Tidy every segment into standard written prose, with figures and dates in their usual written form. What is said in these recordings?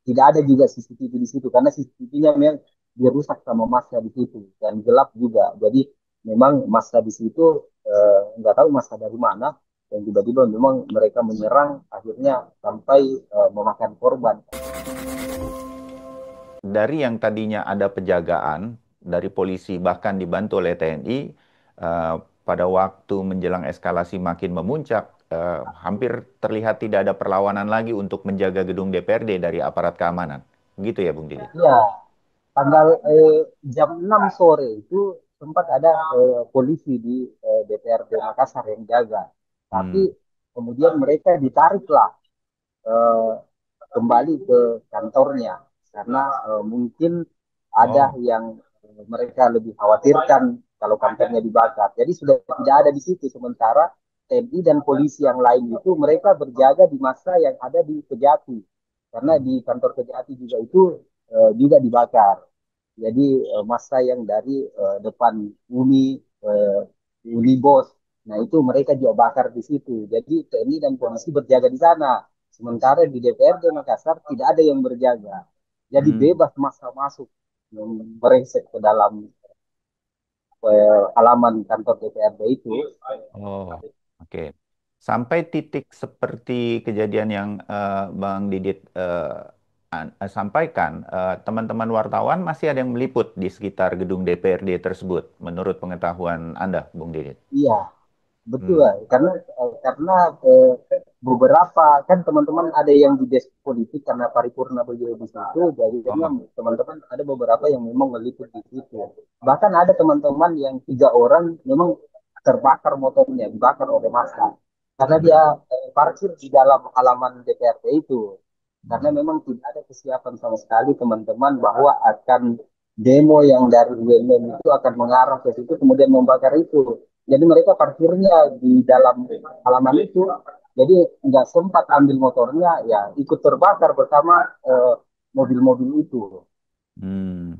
tidak ada juga CCTV di situ karena CCTV-nya memang dirusak sama massa di situ dan gelap juga. Jadi memang massa di situ nggak tahu massa dari mana dan tiba-tiba memang mereka menyerang akhirnya sampai memakan korban. Dari yang tadinya ada penjagaan dari polisi bahkan dibantu oleh TNI, eh, pada waktu menjelang eskalasi makin memuncak, hampir terlihat tidak ada perlawanan lagi untuk menjaga gedung DPRD dari aparat keamanan. Begitu ya, Bung Didit? Ya, tanggal jam 6 sore itu sempat ada polisi di DPRD Makassar yang jaga. Tapi Hmm. kemudian mereka ditariklah eh, kembali ke kantornya karena mungkin ada Oh. yang mereka lebih khawatirkan kalau kantornya dibakar. Jadi sudah tidak ada di situ sementara TNI dan polisi yang lain itu mereka berjaga di masa yang ada di Kejati karena di kantor Kejati juga itu juga dibakar. Jadi masa yang dari depan Uni Unibos, nah itu mereka juga bakar di situ. Jadi TNI dan polisi berjaga di sana. Sementara di DPRD Makassar tidak ada yang berjaga. Jadi Hmm. bebas masa masuk berengsek ke dalam halaman kantor DPRD itu. Oh, oke. Sampai titik seperti kejadian yang Bang Didit sampaikan, teman-teman wartawan masih ada yang meliput di sekitar gedung DPRD tersebut, menurut pengetahuan Anda, Bung Didit. Iya, betul, Hmm. karena beberapa kan teman-teman ada yang di desk politik karena paripurna beliau di situ, jadi memang Oh. teman-teman ada beberapa yang memang meliput di situ. Bahkan ada teman-teman yang 3 orang memang terbakar motornya, dibakar oleh massa karena dia Hmm. parkir di dalam halaman DPRD itu. Karena Hmm. memang tidak ada kesiapan sama sekali teman-teman bahwa akan demo yang dari UMM itu akan mengarah ke situ kemudian membakar itu. Jadi mereka parkirnya di dalam halaman itu. Jadi nggak sempat ambil motornya, ya ikut terbakar bersama mobil-mobil itu. Hmm.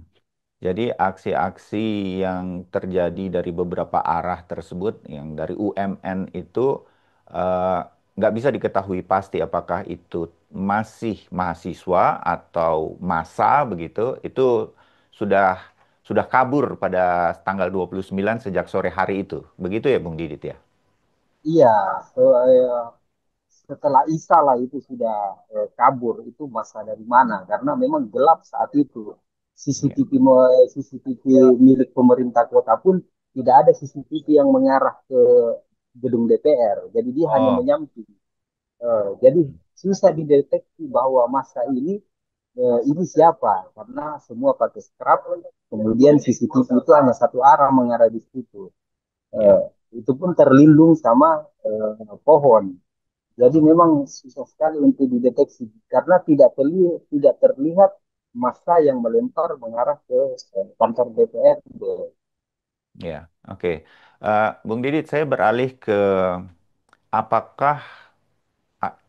Jadi aksi-aksi yang terjadi dari beberapa arah tersebut, yang dari UMN itu eh, nggak bisa diketahui pasti apakah itu masih mahasiswa atau massa begitu. Itu sudah sudah kabur pada tanggal 29 sejak sore hari itu. Begitu ya, Bung Didit ya? Iya, setelah Isa lah itu sudah kabur. Itu masa dari mana? Karena memang gelap saat itu. Iya. CCTV milik pemerintah kota pun tidak ada CCTV yang mengarah ke gedung DPR. Jadi dia hanya Oh. menyamping. Jadi susah dideteksi bahwa masa ini siapa karena semua pakai scrub. Kemudian CCTV itu hanya satu arah mengarah di situ. Eh, Ya. itu pun terlindung sama pohon. Jadi memang susah sekali untuk dideteksi karena tidak terlihat massa yang melempar mengarah ke kantor DPR. Ya, oke. Bung Didit, saya beralih ke apakah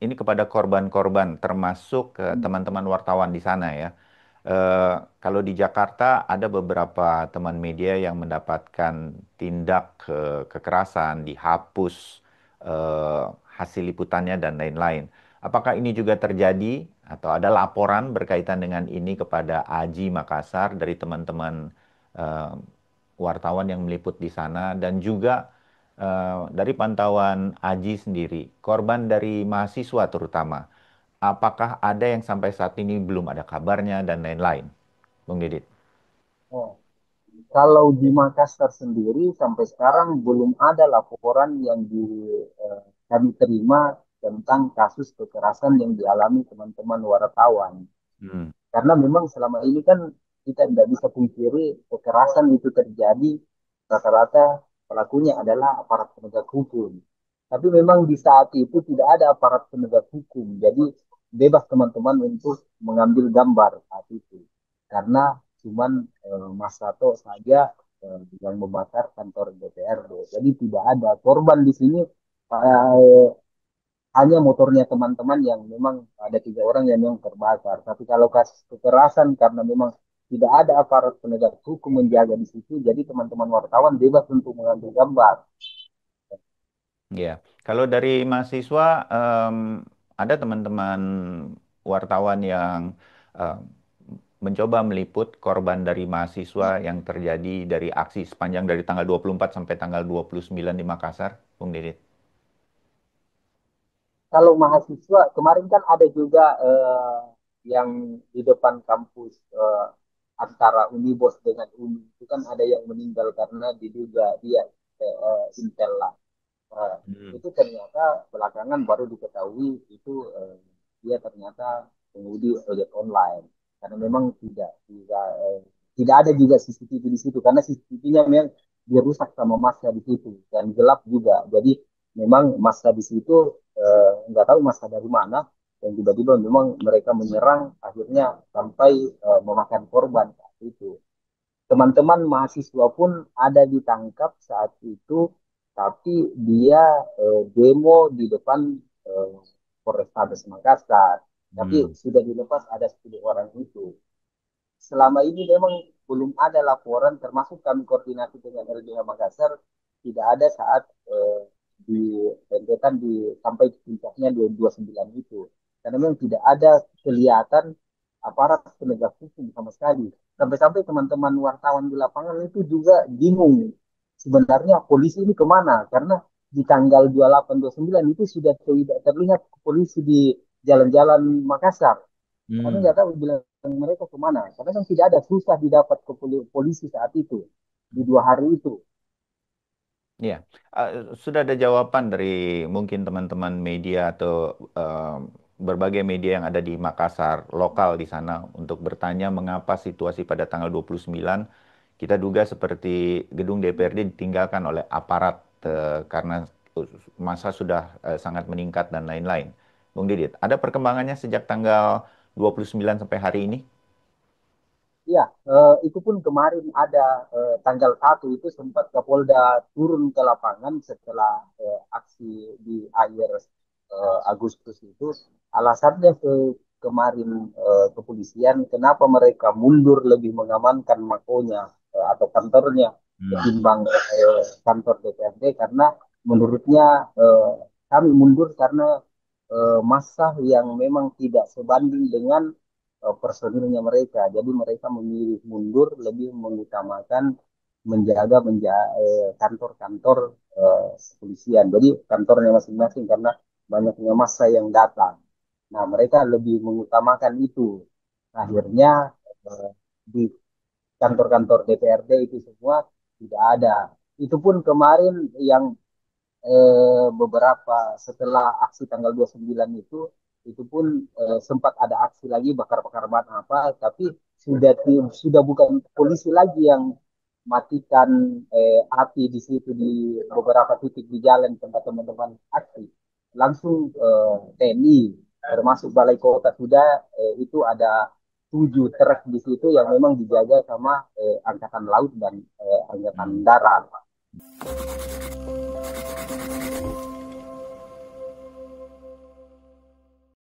ini kepada korban-korban, termasuk ke teman-teman wartawan di sana ya. Kalau di Jakarta ada beberapa teman media yang mendapatkan tindak kekerasan, dihapus eh, hasil liputannya dan lain-lain. Apakah ini juga terjadi atau ada laporan berkaitan dengan ini kepada Aji Makassar dari teman-teman eh, wartawan yang meliput di sana dan juga dari pantauan Aji sendiri, korban dari mahasiswa terutama, apakah ada yang sampai saat ini belum ada kabarnya dan lain-lain, Bung Didit? Oh, kalau di Makassar sendiri sampai sekarang belum ada laporan yang kami terima tentang kasus kekerasan yang dialami teman-teman wartawan. Hmm. Karena memang selama ini kan kita tidak bisa pungkiri kekerasan itu terjadi rata-rata pelakunya adalah aparat penegak hukum. Tapi memang di saat itu tidak ada aparat penegak hukum. Jadi bebas teman-teman untuk mengambil gambar saat itu. Karena cuman Mas Sato saja yang membakar kantor DPRD. Jadi tidak ada korban di sini. eh, Hanya motornya teman-teman yang memang ada 3 orang yang memang terbakar. Tapi kalau kasus kekerasan karena memang tidak ada aparat penegak hukum menjaga di situ, jadi teman-teman wartawan bebas untuk mengambil gambar. Ya, kalau dari mahasiswa ada teman-teman wartawan yang eh, mencoba meliput korban dari mahasiswa yang terjadi dari aksi sepanjang dari tanggal 24 sampai tanggal 29 di Makassar, Bung Didit? Kalau mahasiswa kemarin kan ada juga yang di depan kampus antara Unibos dengan Uni itu kan ada yang meninggal karena diduga dia Intel lah. Nah, Hmm. itu ternyata belakangan baru diketahui itu dia ternyata pengemudi ojek online karena memang tidak ada juga CCTV di situ karena CCTV-nya memang dirusak sama massa di situ dan gelap juga. Jadi memang massa di situ nggak tahu massa dari mana dan tiba-tiba memang mereka menyerang akhirnya sampai memakan korban saat itu. Teman-teman mahasiswa pun ada ditangkap saat itu, tapi dia demo di depan eh, Polrestabes Makassar. Tapi Hmm. sudah dilepas ada 10 orang itu. Selama ini memang belum ada laporan, termasuk kami koordinasi dengan LBH Makassar, tidak ada saat di rentetan sampai puncaknya 229 itu. Karena memang tidak ada kelihatan aparat penegak hukum sama sekali. Sampai-sampai teman-teman wartawan di lapangan itu juga bingung. Sebenarnya polisi ini kemana? Karena di tanggal 28-29 itu sudah tidak terlihat polisi di jalan-jalan Makassar. Kami Hmm. nggak tahu bilang mereka kemana. Karena kan tidak ada, susah didapat ke polisi saat itu. Di 2 hari itu. Ya, sudah ada jawaban dari mungkin teman-teman media atau berbagai media yang ada di Makassar, lokal di sana, untuk bertanya mengapa situasi pada tanggal 29 kita duga seperti gedung DPRD ditinggalkan oleh aparat karena masa sudah sangat meningkat dan lain-lain. Bung Didit, ada perkembangannya sejak tanggal 29 sampai hari ini? Iya, itu pun kemarin ada tanggal 1 itu sempat Kapolda turun ke lapangan setelah aksi di akhir Agustus itu. Alasannya kemarin kepolisian kenapa mereka mundur lebih mengamankan makonya atau kantornya Hmm. ketimbang kantor DPRD karena menurutnya eh, kami mundur karena massa yang memang tidak sebanding dengan personilnya mereka. Jadi mereka memilih mundur lebih mengutamakan kantor-kantor kepolisian. Jadi kantornya masing-masing karena banyaknya massa yang datang. Nah, mereka lebih mengutamakan itu. Akhirnya eh, di kantor-kantor DPRD itu semua tidak ada. Itu pun kemarin yang beberapa setelah aksi tanggal 29 itu pun sempat ada aksi lagi bakar-bakar ban apa tapi sudah bukan polisi lagi yang matikan api di situ di beberapa titik di jalan tempat teman-teman aksi langsung TNI termasuk Balai Kota sudah itu ada 7 truk di situ yang memang dijaga sama Angkatan Laut dan Angkatan Hmm. Darat.